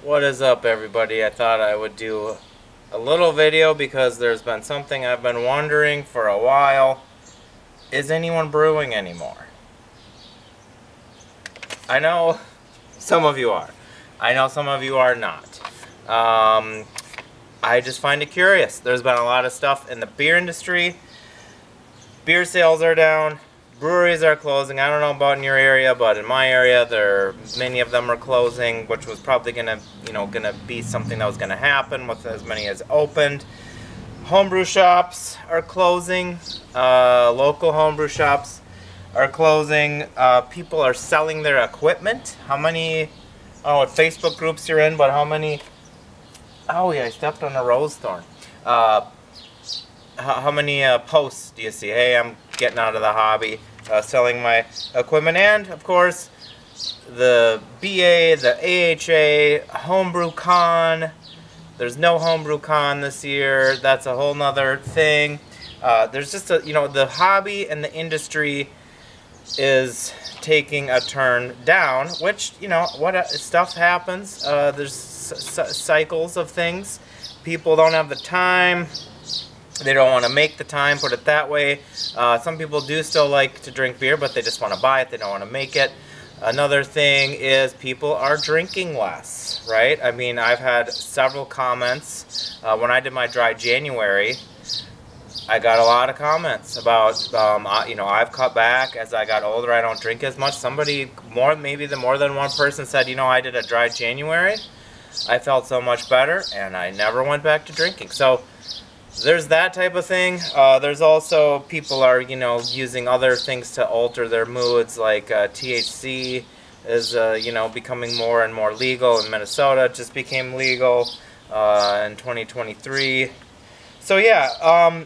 What is up, everybody? I thought I would do a little video because there's been something I've been wondering for a while. Is anyone brewing anymore? I know some of you are. I know some of you are not. I just find it curious. There's been a lot of stuff in the beer industry. Beer sales are down. Breweries are closing. I don't know about in your area, but in my area, many of them are closing, which was probably gonna be something that was gonna happen with as many as opened. Homebrew shops are closing. Local homebrew shops are closing. People are selling their equipment. How many? I don't know what Facebook groups you're in, but how many? Oh yeah, I stepped on a rose thorn. How many posts do you see? Hey, I'm getting out of the hobby, selling my equipment, and of course the BA, the AHA, Homebrew Con. There's no Homebrew Con this year. That's a whole nother thing. There's just the hobby and the industry is taking a turn down, which stuff happens. There's cycles of things. People don't have the time. They don't want to make the time, put it that way. Some people do still like to drink beer, but they just want to buy it. They don't want to make it. Another thing is people are drinking less, right? I mean, I've had several comments. When I did my dry January, I got a lot of comments about, I've cut back as I got older. I don't drink as much. Somebody, more than one person said, I did a dry January. I felt so much better, and I never went back to drinking. So there's that type of thing. There's also people are, using other things to alter their moods, like THC is, becoming more and more legal in Minnesota. It just became legal in 2023. So yeah,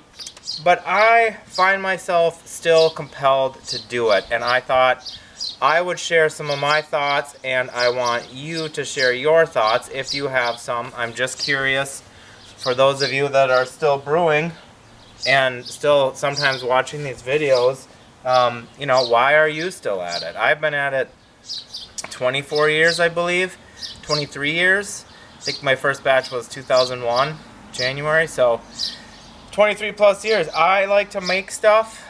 but I find myself still compelled to do it, and I thought I would share some of my thoughts, and I want you to share your thoughts if you have some. I'm just curious. For those of you that are still brewing and still sometimes watching these videos, why are you still at it? I've been at it 24 years, I believe, 23 years. I think my first batch was 2001, January, so 23 plus years. I like to make stuff,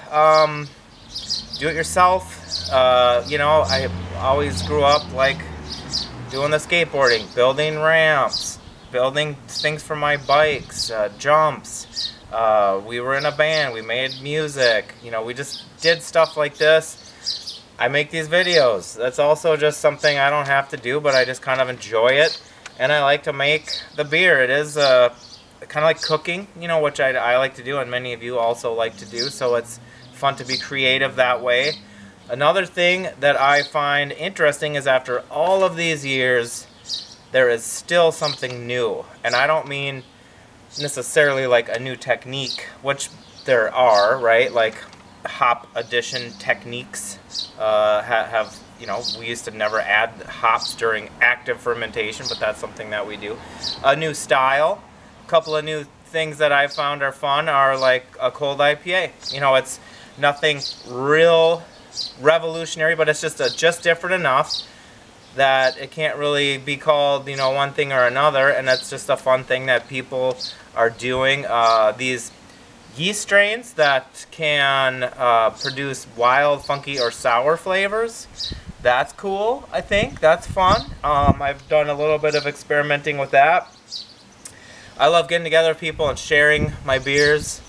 do it yourself. I always grew up like doing the skateboarding, building ramps, building things for my bikes, jumps. We were in a band, we made music, we just did stuff like this. I make these videos. That's also just something I don't have to do, but I just kind of enjoy it, and I like to make the beer. It is kind of like cooking, which I like to do, and many of you also like to do, so it's fun to be creative that way. Another thing that I find interesting is after all of these years, there is still something new, and I don't mean necessarily like a new technique, which there are, right? Like hop addition techniques we used to never add hops during active fermentation, but that's something that we do. A new style, a couple of new things that I found are fun are like a cold IPA. It's nothing real revolutionary, but it's just different enough that it can't really be called, one thing or another, and it's just a fun thing that people are doing. These yeast strains that can produce wild, funky, or sour flavors. That's cool, I think. That's fun. I've done a little bit of experimenting with that. I love getting together with people and sharing my beers.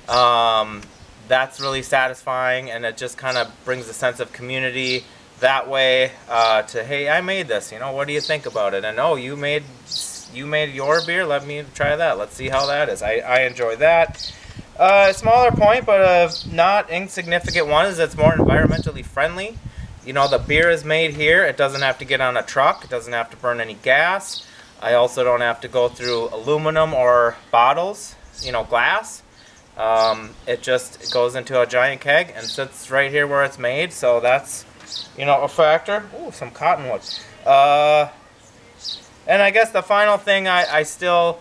That's really satisfying, and it just kind of brings a sense of community that way, to, hey, I made this, what do you think about it? And oh, you made your beer, let me try that, let's see how that is. I enjoy that. A smaller point, but a not insignificant one, is it's more environmentally friendly. The beer is made here. It doesn't have to get on a truck. It doesn't have to burn any gas. I also don't have to go through aluminum or bottles, glass. It just goes into a giant keg and sits right here where it's made, so that's a factor. Ooh, some cottonwood. And I guess the final thing I still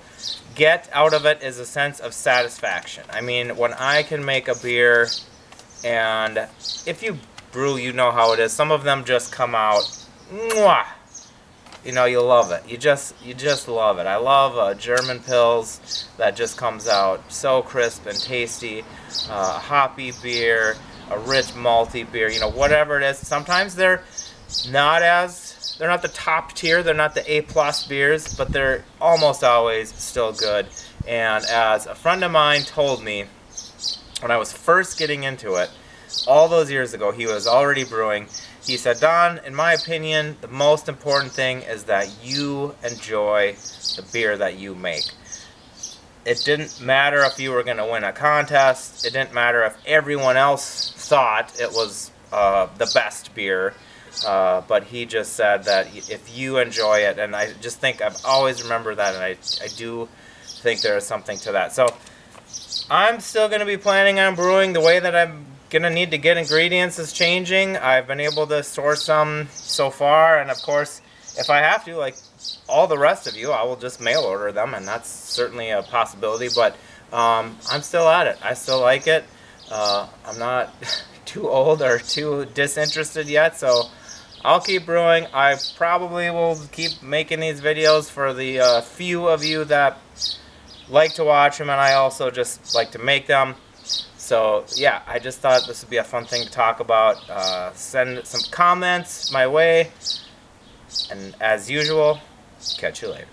get out of it is a sense of satisfaction. I mean, when I can make a beer, and if you brew, you know how it is. Some of them just come out, mwah, you know, you love it. You just love it. I love German Pils that just comes out so crisp and tasty. Hoppy beer, a rich malty beer, you know, whatever it is. Sometimes they're not the top tier, they're not the A+ beers, but they're almost always still good. And as a friend of mine told me when I was first getting into it, all those years ago, he was already brewing. He said, Don, in my opinion, the most important thing is that you enjoy the beer that you make. It didn't matter if you were going to win a contest. It didn't matter if everyone else thought it was the best beer. But he just said that if you enjoy it, and I just think I've always remembered that, and I do think there is something to that. So I'm still going to be planning on brewing. The way that I'm going to need to get ingredients is changing. I've been able to source some so far, and of course, if I have to, like all the rest of you, I will just mail order them, and that's certainly a possibility. But I'm still at it. I still like it. I'm not too old or too disinterested yet, so I'll keep brewing. I probably will keep making these videos for the few of you that like to watch them, and I also just like to make them. So yeah, I just thought this would be a fun thing to talk about. Send some comments my way, and as usual, catch you later.